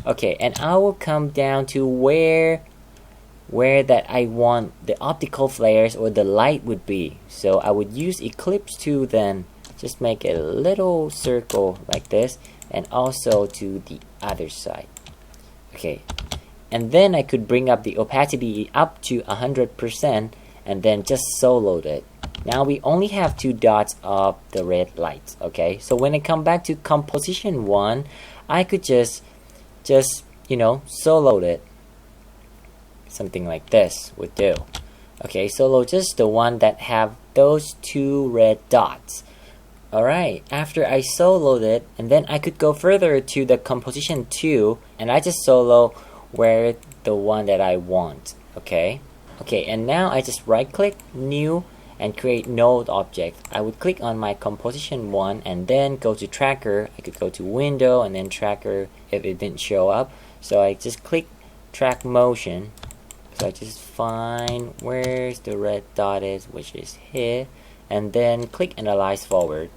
Okay, and I will come down to where that I want the optical flares or the light would be. So I would use Eclipse to then just make a little circle like this, and also to the other side. Okay, and then I could bring up the opacity up to 100% and then just soloed it. Now we only have 2 dots of the red lights. Okay, so when I come back to composition 1, I could just you know, soloed it. Something like this would do. Okay, solo just the one that have those 2 red dots. Alright, after I soloed it, and then I could go further to the composition 2, and I just solo where the one that I want. Okay, and now I just right click, new, and create node object. I would click on my composition 1 and then go to tracker. I could go to window and then tracker if it didn't show up. So I just click track motion. So I just find where's the red dot is, which is here, and then click analyze forward,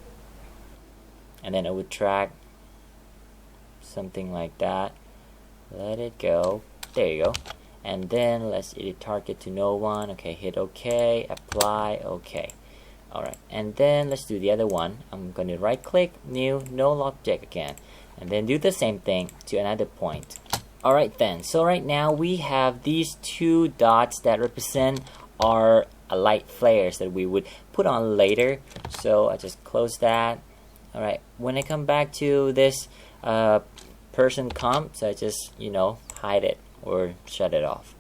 and then it would track something like that. Let it go. There you go. And then let's edit target to no one. Okay, hit OK, apply, OK. Alright, and then let's do the other one. I'm going to right click, new, null object again, and then do the same thing to another point. Alright then, so right now we have these 2 dots that represent our light flares that we would put on later. So I just close that. Alright, when I come back to this person comp, so I just, you know, hide it or shut it off.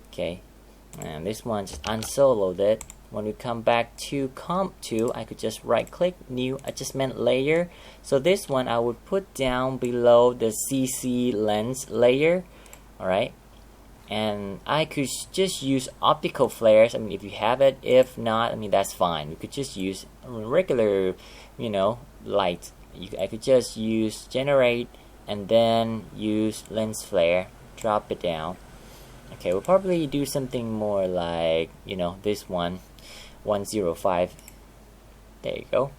Okay, and this one just unsoloed it. When we come back to comp 2, I could just right click, new adjustment layer. So this one I would put down below the CC lens layer. Alright, and I could just use optical flares. I mean, if you have it. If not, I mean, that's fine. You could just use regular, you know, light. I could just use generate and then use lens flare, drop it down. Okay, we'll probably do something more like, you know, this one, 105. There you go.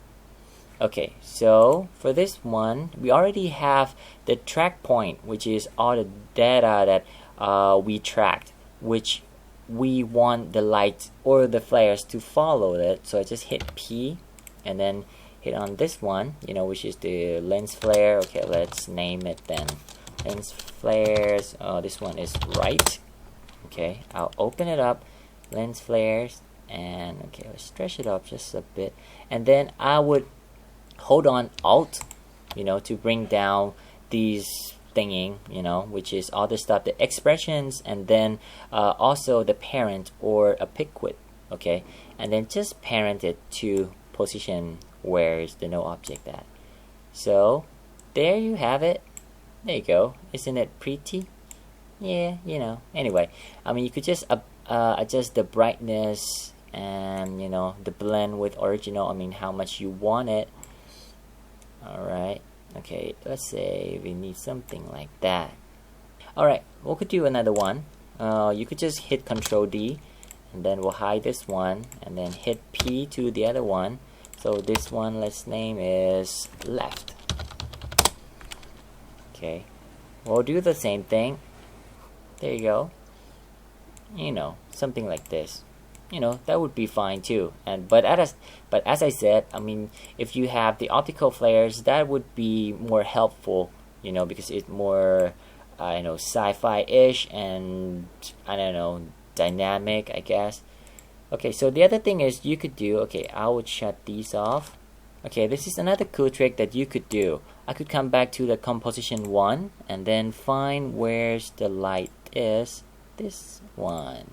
Okay, so for this one, we already have the track point, which is all the data that we tracked, which we want the light or the flares to follow it. So I just hit P and then hit on this one, you know, which is the lens flare. Okay, let's name it then. Lens flares. This one is right. Okay, I'll open it up, lens flares, and okay, let's stretch it up just a bit, and then I would hold on Alt, you know, to bring down these thingy, you know, which is all the stuff, the expressions, and then also the parent or a pick width. Okay, and then just parent it to position where is the no object at. So there you have it. There you go. Isn't it pretty? Yeah, you know. Anyway, I mean, you could just adjust the brightness and, you know, the blend with original. I mean, how much you want it. Alright. Okay, let's say we need something like that. Alright, we could do another one. You could just hit Control D, and then we'll hide this one, and then hit P to the other one. So this one, let's name is left. Okay, we'll do the same thing. There you go. You know, something like this. You know, that would be fine too. But as I said, I mean, if you have the optical flares, that would be more helpful. You know, because it's more, I know, sci-fi-ish and I don't know, dynamic, I guess. Okay, so the other thing is you could do. Okay, I would shut these off. Okay, this is another cool trick that you could do. I could come back to the composition 1 and then find where's the light is. This one.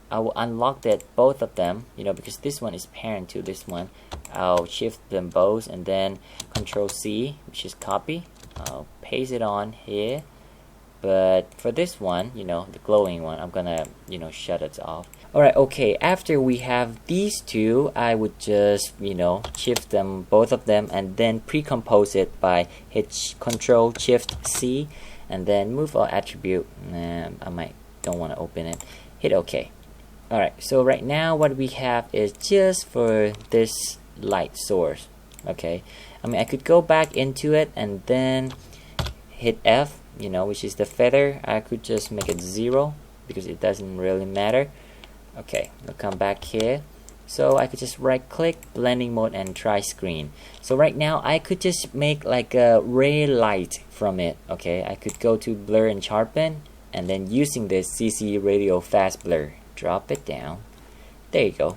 I will unlock that both of them, you know, because this one is parent to this one. I'll shift them both and then Control C, which is copy. I'll paste it on here. But for this one, you know, the glowing one, I'm gonna, you know, shut it off. Alright, okay, after we have these two, I would just, you know, shift them, both of them, and then pre-compose it by hit Control Shift C, and then move our attribute. I don't want to open it. Hit OK. Alright, so right now what we have is just for this light source. Okay, I mean, I could go back into it and then hit F, you know, which is the feather. I could just make it 0 because it doesn't really matter. Okay, I'll come back here. So I could just right click, blending mode, and try screen. So right now I could just make like a ray light from it. Okay, I could go to blur and sharpen, and then using this CC radio fast blur, drop it down. There you go.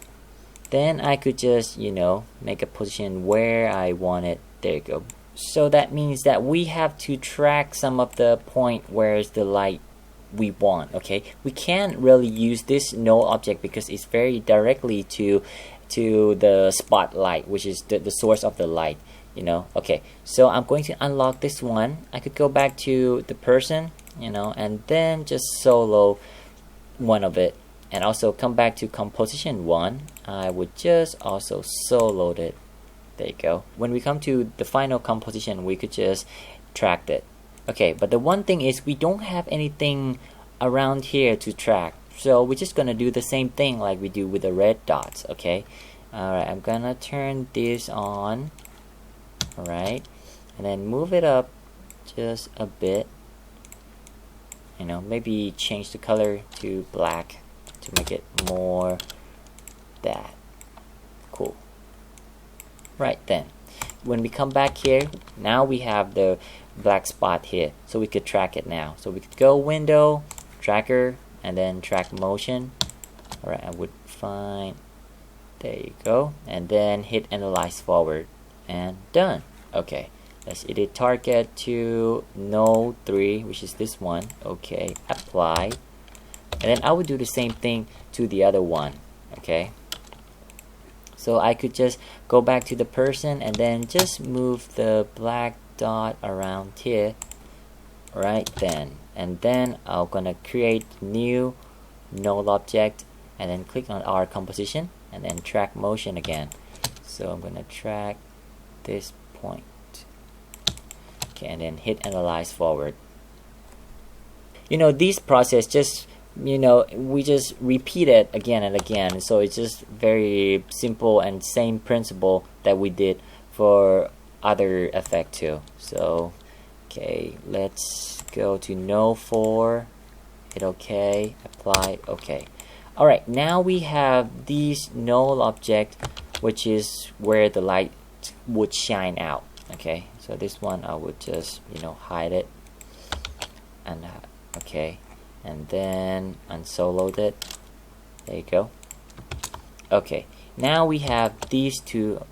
Then I could just, you know, make a position where I want it. There you go. So that means that we have to track some of the point where's the light we want. Okay, we can't really use this null object because it's very directly to the spotlight, which is the source of the light, you know. Okay, so I'm going to unlock this one. I could go back to the person, you know, and then just solo one of it, and also come back to composition 1. I would just also solo it. There you go. When we come to the final composition, we could just track it. Okay, but the one thing is we don't have anything around here to track, so we're just gonna do the same thing like we do with the red dots. Okay, alright, I'm gonna turn this on, alright, and then move it up just a bit, you know, maybe change the color to black to make it more that cool. Right, then when we come back here, now we have the black spot here, so we could track it now. So we could go window, tracker, and then track motion. Alright, I would find, there you go, and then hit analyze forward, and done. Okay, let's edit target to node 3, which is this one. Okay, apply, and then I would do the same thing to the other one. Okay, so I could just go back to the person and then just move the black dot around here, right then, and then I'm gonna create new null object and then click on our composition and then track motion again. So I'm gonna track this point. Okay, and then hit analyze forward. You know, this process just, you know, we just repeat it again and again, so it's just very simple and same principle that we did for other effect too. So okay, let's go to no 4, hit OK, apply, OK. Alright, now we have these null object, which is where the light would shine out. Okay, so this one I would just, you know, hide it, and okay, and then unsolo it. There you go. Okay, now we have these two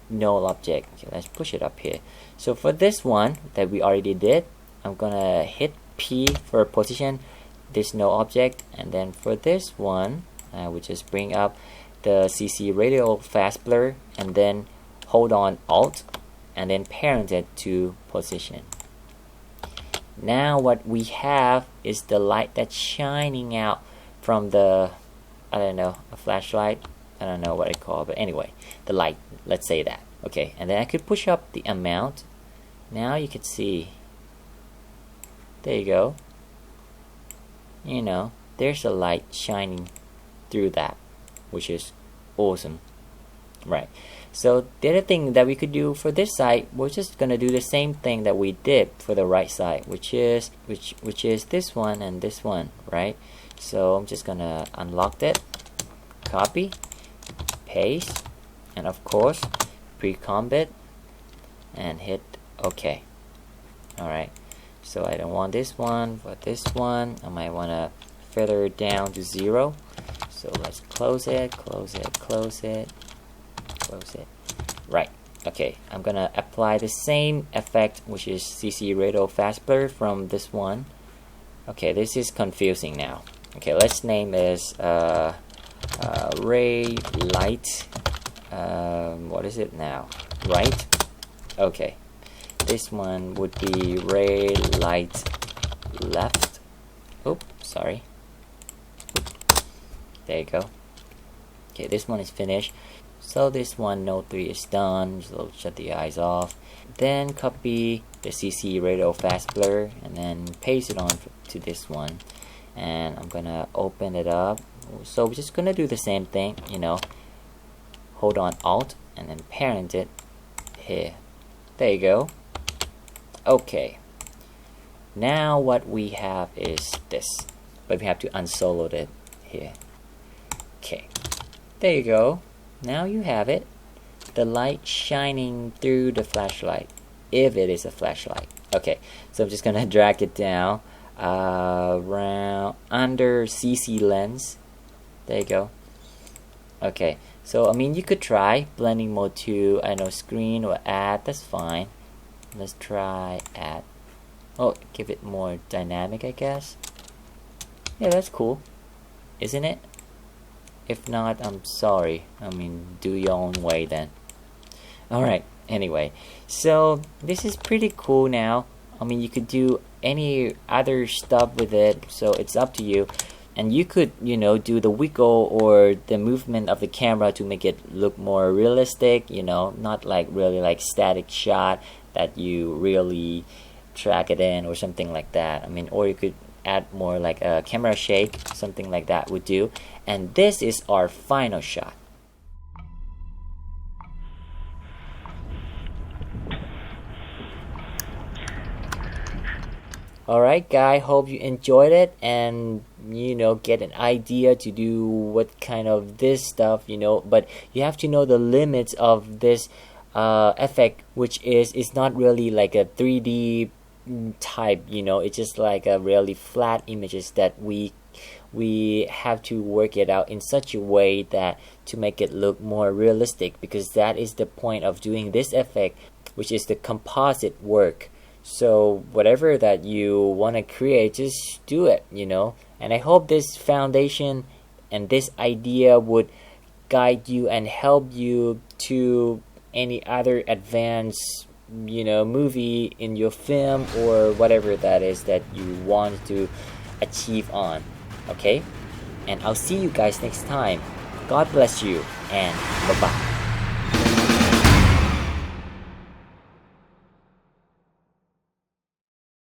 null object. Okay, let's push it up here. So for this one that we already did, I'm gonna hit P for position this null object, and then for this one I would just bring up the CC radio fast blur and then hold on Alt and then parent it to position. Now what we have is the light that's shining out from the, I don't know, a flashlight, I don't know what I call it, but anyway, the light, let's say that. Okay, and then I could push up the amount. Now you can see, there you go, you know, there's a light shining through that, which is awesome. Right, so the other thing that we could do for this side, we're just gonna do the same thing that we did for the right side, which is this one and this one, right? So I'm just gonna unlock it, copy, paste, and of course pre-comp it and hit OK. Alright, so I don't want this one, but this one I might want to feather it down to 0. So let's close it, close it, close it, close it. Right, okay, I'm gonna apply the same effect, which is CC radio fast blur from this one. Okay, this is confusing now. Okay, let's name this ray light, what is it now, right? Okay, this one would be ray light left. Oops, sorry. There you go. Okay, this one is finished. So this one, node 3 is done. So shut the eyes off. Then copy the CC radio fast blur and then paste it on to this one. And I'm gonna open it up. So we're just gonna do the same thing, you know. Hold on Alt and then parent it here. There you go. Okay, now what we have is this, but we have to unsolo it here. Okay, there you go. Now you have it, the light shining through the flashlight, if it is a flashlight. Okay, so I'm just gonna drag it down around under CC lens. There you go. Okay, so I mean, you could try blending mode 2, I know, screen or add, that's fine. Let's try add. Oh, give it more dynamic, I guess. Yeah, that's cool, isn't it? If not, I'm sorry. I mean, do your own way then. Alright, anyway, so this is pretty cool now. I mean, you could do any other stuff with it, so it's up to you. And you could, you know, do the wiggle or the movement of the camera to make it look more realistic, you know, not like really like static shot that you really track it in or something like that. I mean, or you could add more like a camera shake, something like that would do. And this is our final shot. Alright guys, hope you enjoyed it and, you know, get an idea to do what kind of this stuff, you know, but you have to know the limits of this effect, which is, it's not really like a 3D type, you know, it's just like a really flat images that we have to work it out in such a way that to make it look more realistic, because that is the point of doing this effect, which is the composite work. So whatever that you want to create, just do it, you know. And I hope this foundation and this idea would guide you and help you to any other advanced, you know, movie in your film or whatever that is that you want to achieve on. Okay, and I'll see you guys next time. God bless you, and bye bye.